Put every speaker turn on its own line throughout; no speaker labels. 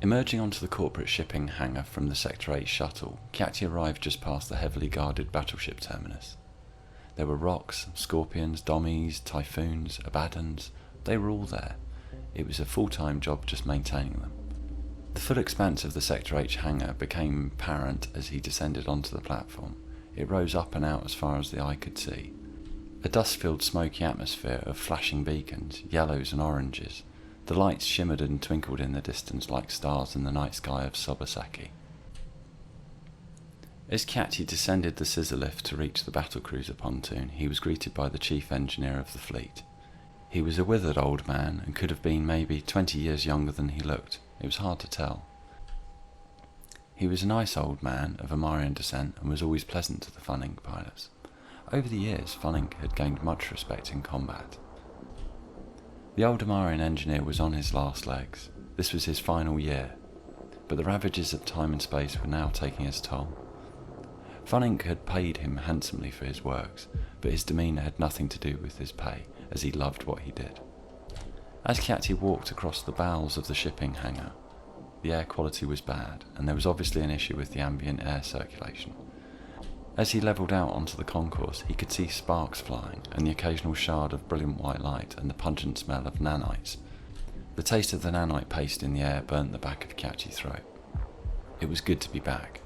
Emerging onto the corporate shipping hangar from the Sector 8 shuttle, Keacte arrived just past the heavily guarded battleship terminus. There were rocks, scorpions, dommies, typhoons, abaddons. They were all there. It was a full-time job just maintaining them. The full expanse of the Sector H hangar became apparent as he descended onto the platform. It rose up and out as far as the eye could see. A dust-filled smoky atmosphere of flashing beacons, yellows and oranges. The lights shimmered and twinkled in the distance like stars in the night sky of Sobasaki. As Keacte descended the scissor lift to reach the battlecruiser pontoon, he was greeted by the chief engineer of the fleet. He was a withered old man and could have been maybe 20 years younger than he looked. It was hard to tell. He was a nice old man of Amarian descent and was always pleasant to the FUN.inc pilots. Over the years, FUN.inc had gained much respect in combat. The old Amarian engineer was on his last legs. This was his final year, but the ravages of time and space were now taking its toll. FUN.inc had paid him handsomely for his works, but his demeanour had nothing to do with his pay, as he loved what he did. As Keacte walked across the bowels of the shipping hangar, the air quality was bad, and there was obviously an issue with the ambient air circulation. As he levelled out onto the concourse, he could see sparks flying, and the occasional shard of brilliant white light, and the pungent smell of nanites. The taste of the nanite paste in the air burnt the back of Keacte's throat. It was good to be back.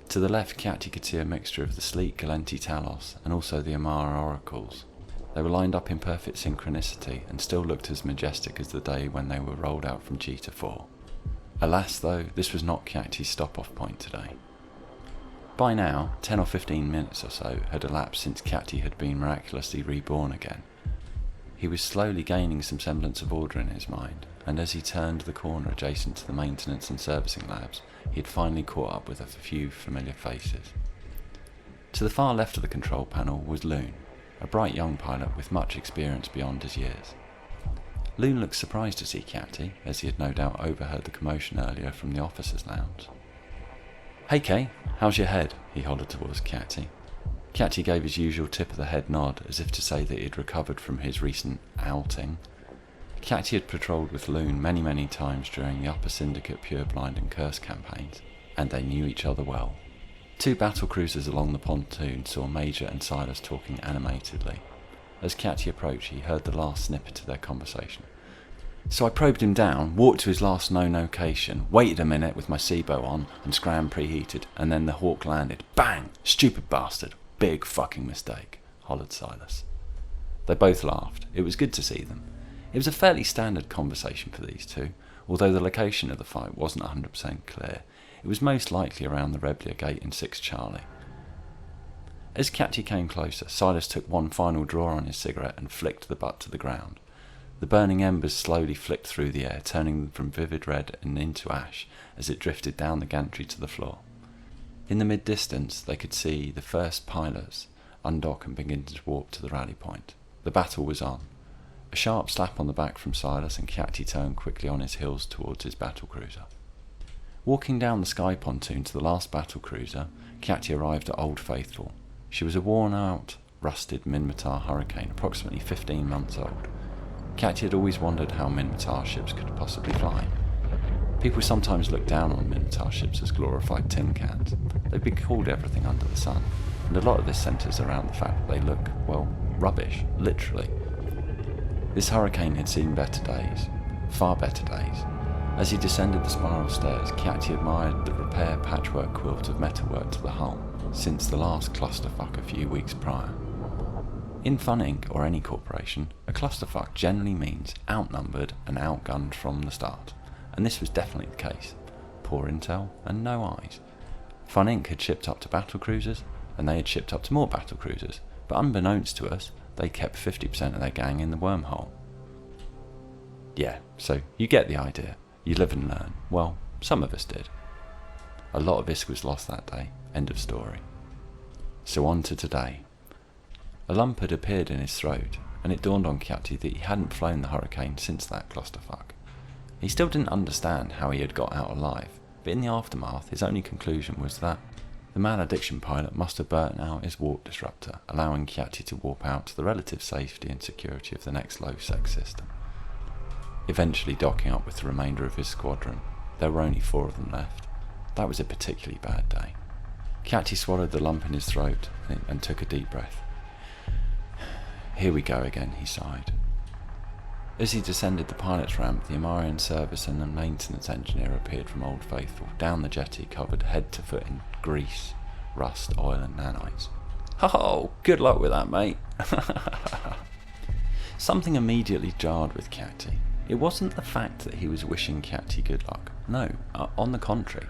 To the left, Keacte could see a mixture of the sleek Galenti Talos and also the Amara oracles. They were lined up in perfect synchronicity and still looked as majestic as the day when they were rolled out from Keacte 4. Alas though, this was not Keacte's stop-off point today. By now, 10 or 15 minutes or so had elapsed since Keacte had been miraculously reborn again. He was slowly gaining some semblance of order in his mind, and as he turned the corner adjacent to the maintenance and servicing labs, he had finally caught up with a few familiar faces. To the far left of the control panel was Loon, a bright young pilot with much experience beyond his years. Loon looked surprised to see Keacte, as he had no doubt overheard the commotion earlier from the officers' lounge. "Hey Kay, how's your head?" he hollered towards Keacte. Keacte gave his usual tip of the head nod, as if to say that he had recovered from his recent outing. Keacte had patrolled with Loon many times during the Upper Syndicate Pureblind and Curse campaigns, and they knew each other well. Two battlecruisers along the pontoon saw Major and Silas talking animatedly. As Keacte approached, he heard the last snippet of their conversation. "So I probed him down, walked to his last known location, waited a minute with my SIBO on and scram preheated, and then the Hawk landed. Bang! Stupid bastard. Big fucking mistake," hollered Silas. They both laughed. It was good to see them. It was a fairly standard conversation for these two, although the location of the fight wasn't 100% clear. It was most likely around the Reblia gate in 6 Charlie. As Keacte came closer, Silas took one final draw on his cigarette and flicked the butt to the ground. The burning embers slowly flicked through the air, turning them from vivid red and into ash as it drifted down the gantry to the floor. In the mid-distance, they could see the first pilots undock and begin to walk to the rally point. The battle was on. A sharp slap on the back from Silas, and Keacte turned quickly on his heels towards his battlecruiser. Walking down the sky pontoon to the last battlecruiser, Keacte arrived at Old Faithful. She was a worn-out, rusted Minmatar Hurricane, approximately 15 months old. Keacte had always wondered how Minmatar ships could possibly fly. People sometimes look down on Minmatar ships as glorified tin cans. They've been called everything under the sun, and a lot of this centres around the fact that they look, well, rubbish, literally. This Hurricane had seen better days, far better days. As he descended the spiral stairs, Keacte admired the repair patchwork quilt of metalwork to the hull, since the last clusterfuck a few weeks prior. In FUN.inc, or any corporation, a clusterfuck generally means outnumbered and outgunned from the start, and this was definitely the case. Poor intel and no eyes. FUN.inc had shipped up to battlecruisers, and they had shipped up to more battlecruisers, but unbeknownst to us, they kept 50% of their gang in the wormhole. Yeah, so you get the idea. You live and learn. Well, some of us did. A lot of ISK was lost that day. End of story. So on to today. A lump had appeared in his throat, and it dawned on Keacte that he hadn't flown the Hurricane since that clusterfuck. He still didn't understand how he had got out alive, but in the aftermath his only conclusion was that the malediction pilot must have burnt out his warp disruptor, allowing Keacte to warp out to the relative safety and security of the next low-sec system. eventually docking up with the remainder of his squadron. There were only 4 of them left. That was a particularly bad day. Keacte swallowed the lump in his throat and took a deep breath. Here we go again, he sighed. As he descended the pilot's ramp, the Amarian service and the maintenance engineer appeared from Old Faithful, down the jetty covered head to foot in grease, rust, oil and nanites. Oh, good luck with that, mate. Something immediately jarred with Keacte. It wasn't the fact that he was wishing Keacte good luck. No, on the contrary.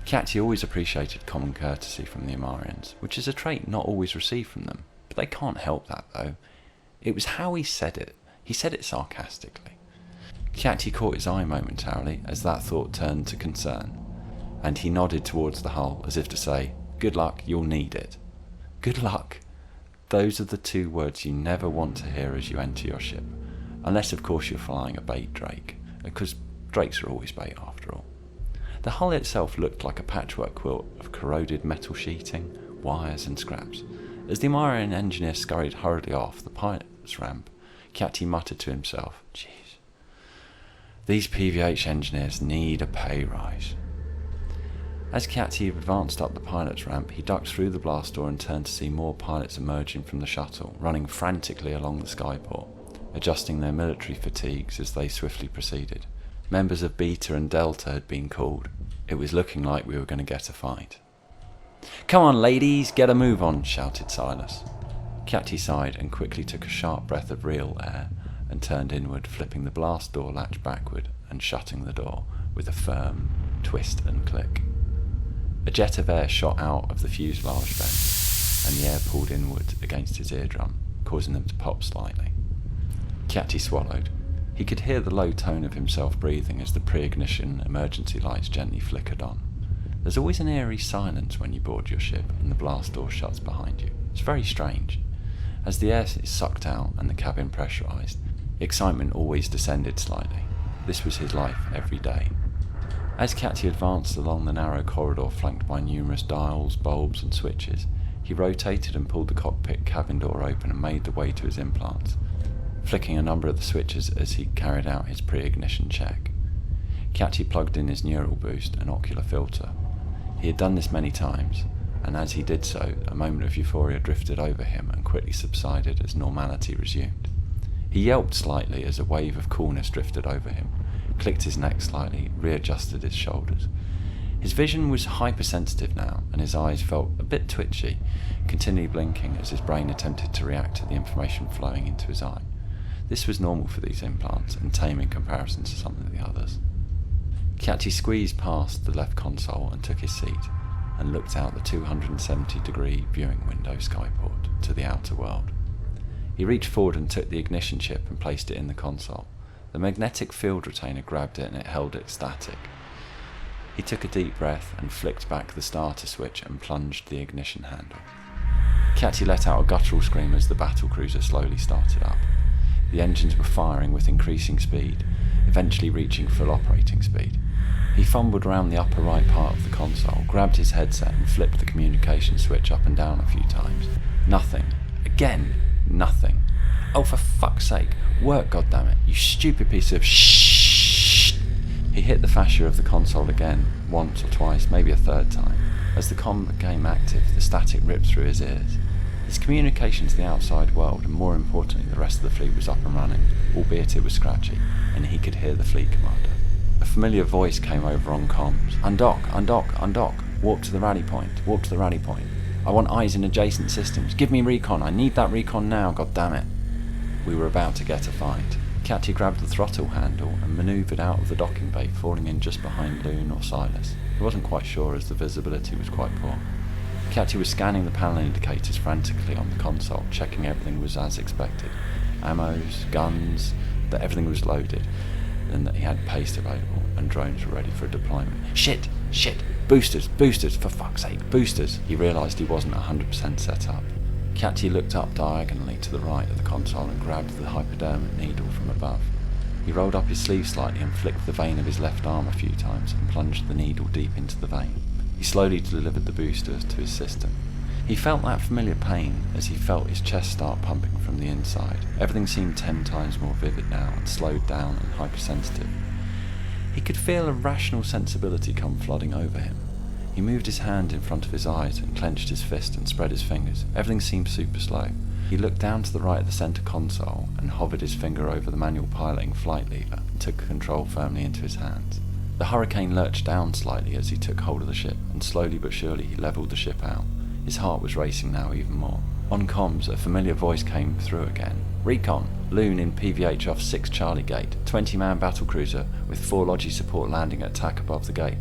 Keacte always appreciated common courtesy from the Amarians, which is a trait not always received from them. But they can't help that, though. It was how he said it. He said it sarcastically. Keacte caught his eye momentarily as that thought turned to concern, and he nodded towards the hull as if to say, "Good luck, you'll need it." Good luck. Those are the 2 words you never want to hear as you enter your ship, unless of course you're flying a bait drake, because drakes are always bait after all. The hull itself looked like a patchwork quilt of corroded metal sheeting, wires and scraps. As the Amarian engineer scurried hurriedly off the pilot's ramp, Keacte muttered to himself, "Jeez, these PVH engineers need a pay rise." As Keacte advanced up the pilot's ramp, he ducked through the blast door and turned to see more pilots emerging from the shuttle, running frantically along the skyport, adjusting their military fatigues as they swiftly proceeded. Members of Beta and Delta had been called. It was looking like we were going to get a fight. "Come on, ladies, get a move on," shouted Silas. Keacte sighed and quickly took a sharp breath of real air and turned inward, flipping the blast door latch backward and shutting the door with a firm twist and click. A jet of air shot out of the fuselage vents, and the air pulled inward against his eardrum, causing them to pop slightly. Keacte swallowed. He could hear the low tone of himself breathing as the pre-ignition emergency lights gently flickered on. There's always an eerie silence when you board your ship and the blast door shuts behind you. It's very strange. As the air is sucked out and the cabin pressurised, excitement always descended slightly. This was his life every day. As Keacte advanced along the narrow corridor flanked by numerous dials, bulbs and switches, he rotated and pulled the cockpit cabin door open and made the way to his implants, flicking a number of the switches as he carried out his pre-ignition check. Keacte plugged in his neural boost and ocular filter. He had done this many times, and as he did so, a moment of euphoria drifted over him and quickly subsided as normality resumed. He yelped slightly as a wave of coolness drifted over him, clicked his neck slightly, readjusted his shoulders. His vision was hypersensitive now, and his eyes felt a bit twitchy, continually blinking as his brain attempted to react to the information flowing into his eye. This was normal for these implants, and tame in comparison to some of the others. Keacte squeezed past the left console and took his seat, and looked out the 270-degree viewing window skyport to the outer world. He reached forward and took the ignition chip and placed it in the console. The magnetic field retainer grabbed it and it held it static. He took a deep breath and flicked back the starter switch and plunged the ignition handle. Keacte let out a guttural scream as the battlecruiser slowly started up. The engines were firing with increasing speed, eventually reaching full operating speed. He fumbled around the upper right part of the console, grabbed his headset and flipped the communication switch up and down a few times. Nothing. Again, nothing. Oh, for fuck's sake, work, goddammit, you stupid piece of shh. He hit the fascia of the console again, once or twice, maybe a third time. As the comm became active, the static ripped through his ears. His communication to the outside world, and more importantly the rest of the fleet, was up and running, albeit it was scratchy, and he could hear the fleet commander. A familiar voice came over on comms. "Undock, undock, undock. Warp to the rally point, warp to the rally point. I want eyes in adjacent systems. Give me recon, I need that recon now, goddammit." We were about to get a fight. Keacte grabbed the throttle handle and manoeuvred out of the docking bay, falling in just behind Loon or Silas. He wasn't quite sure as the visibility was quite poor. Keacte was scanning the panel indicators frantically on the console, checking everything was as expected. Ammos, guns, that everything was loaded, and that he had paste available, and drones were ready for deployment. Shit! Boosters, for fuck's sake, boosters! He realised he wasn't 100% set up. Keacte looked up diagonally to the right of the console and grabbed the hypodermic needle from above. He rolled up his sleeve slightly and flicked the vein of his left arm a few times and plunged the needle deep into the vein. He slowly delivered the boosters to his system. He felt that familiar pain as he felt his chest start pumping from the inside. Everything seemed 10 times more vivid now and slowed down and hypersensitive. He could feel a rational sensibility come flooding over him. He moved his hand in front of his eyes and clenched his fist and spread his fingers. Everything seemed super slow. He looked down to the right of the centre console and hovered his finger over the manual piloting flight lever and took control firmly into his hands. The Hurricane lurched down slightly as he took hold of the ship, and slowly but surely he levelled the ship out. His heart was racing now even more. On comms, a familiar voice came through again. "Recon, Loon in PVH off 6 Charlie Gate, 20-man battlecruiser with 4 Logi support landing at TAC above the gate.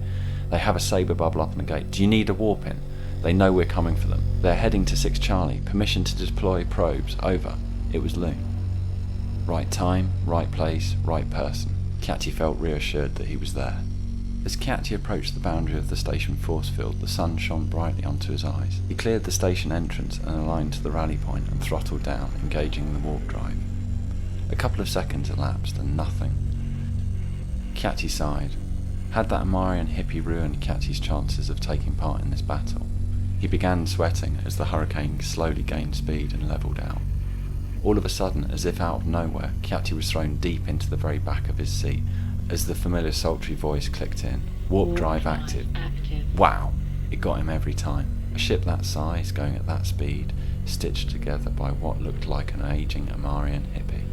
They have a Sabre bubble up on the gate. Do you need a warp in? They know we're coming for them. They're heading to 6 Charlie. Permission to deploy probes. Over." It was Loon. Right time, right place, right person. Keacte felt reassured that he was there. As Keacte approached the boundary of the station force field, the sun shone brightly onto his eyes. He cleared the station entrance and aligned to the rally point and throttled down, engaging the warp drive. A couple of seconds elapsed and nothing. Keacte sighed. Had that Amarian hippie ruined Keacte's chances of taking part in this battle? He began sweating as the Hurricane slowly gained speed and levelled out. All of a sudden, as if out of nowhere, Keacte was thrown deep into the very back of his seat as the familiar sultry voice clicked in. Warp drive active. Wow! It got him every time. A ship that size, going at that speed, stitched together by what looked like an ageing Amarian hippie.